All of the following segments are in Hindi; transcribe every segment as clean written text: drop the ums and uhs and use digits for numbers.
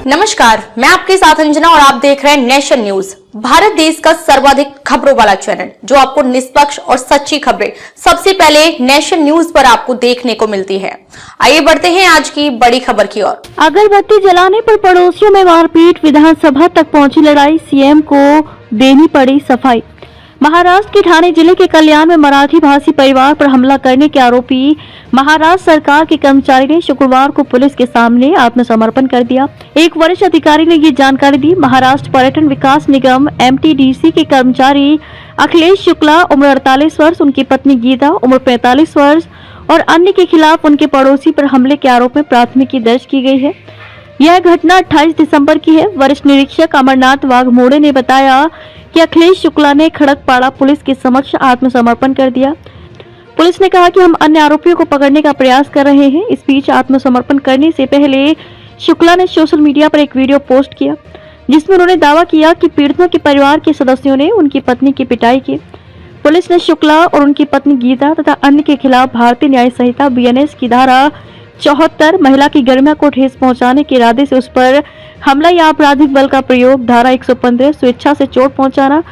नमस्कार, मैं आपके साथ अंजना और आप देख रहे हैं नेशन न्यूज, भारत देश का सर्वाधिक खबरों वाला चैनल जो आपको निष्पक्ष और सच्ची खबरें सबसे पहले नेशन न्यूज पर आपको देखने को मिलती है। आइए बढ़ते हैं आज की बड़ी खबर की ओर। अगरबत्ती जलाने पर पड़ोसियों में मारपीट, विधानसभा तक पहुंची लड़ाई, सीएम को देनी पड़ी सफाई। महाराष्ट्र के ठाणे जिले के कल्याण में मराठी भाषी परिवार पर हमला करने के आरोपी महाराष्ट्र सरकार के कर्मचारी ने शुक्रवार को पुलिस के सामने आत्मसमर्पण कर दिया। एक वरिष्ठ अधिकारी ने ये जानकारी दी। महाराष्ट्र पर्यटन विकास निगम MTDC के कर्मचारी अखिलेश शुक्ला उम्र 48 वर्ष, उनकी पत्नी गीता उम्र 45 वर्ष और अन्य के खिलाफ उनके पड़ोसी पर हमले के आरोप में प्राथमिकी दर्ज की गई है। यह घटना 28 दिसंबर की है। वरिष्ठ निरीक्षक अमरनाथ वाघमोड़े ने बताया कि अखिलेश शुक्ला ने खड़कपाड़ा पुलिस के समक्ष आत्मसमर्पण कर दिया। पुलिस ने कहा कि हम अन्य आरोपियों को पकड़ने का प्रयास कर रहे हैं। इस बीच आत्मसमर्पण करने से पहले शुक्ला ने सोशल मीडिया पर एक वीडियो पोस्ट किया जिसमें उन्होंने दावा किया कि पीड़ितों के परिवार के सदस्यों ने उनकी पत्नी की पिटाई की। पुलिस ने शुक्ला और उनकी पत्नी गीता तथा अन्य के खिलाफ भारतीय न्याय संहिता BNS की धारा 74 महिला की गरिमा को ठेस पहुंचाने के इरादे से उस पर हमला या आपराधिक बल का प्रयोग, धारा 115 स्वेच्छा से चोट पहुंचाना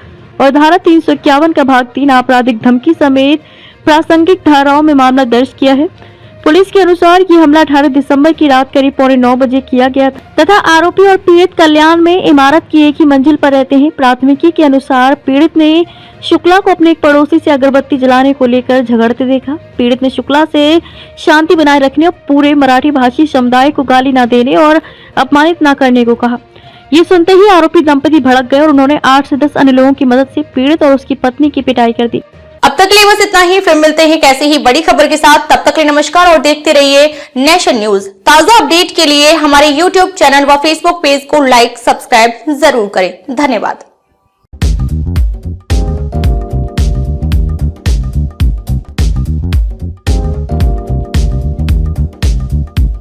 और धारा 351 का भाग 3 आपराधिक धमकी समेत प्रासंगिक धाराओं में मामला दर्ज किया है। पुलिस के अनुसार ये हमला 18 दिसंबर की रात करीब 8:45 बजे किया गया तथा आरोपी और पीड़ित कल्याण में इमारत की एक ही मंजिल पर रहते हैं। प्राथमिकी के अनुसार पीड़ित ने शुक्ला को अपने एक पड़ोसी से अगरबत्ती जलाने को लेकर झगड़ते देखा। पीड़ित ने शुक्ला से शांति बनाए रखने और पूरे मराठी भाषी समुदाय को गाली न देने और अपमानित न करने को कहा। ये सुनते ही आरोपी दंपति भड़क गए और उन्होंने 8 से 10 अन्य लोगों की मदद से पीड़ित और उसकी पत्नी की पिटाई कर दी। अब तक के लिए बस इतना ही। फिर मिलते हैं कैसे ही बड़ी खबर के साथ। तब तक के लिए नमस्कार और देखते रहिए नेशन न्यूज। ताजा अपडेट के लिए हमारे YouTube चैनल व Facebook पेज को लाइक, सब्सक्राइब जरूर करें। धन्यवाद।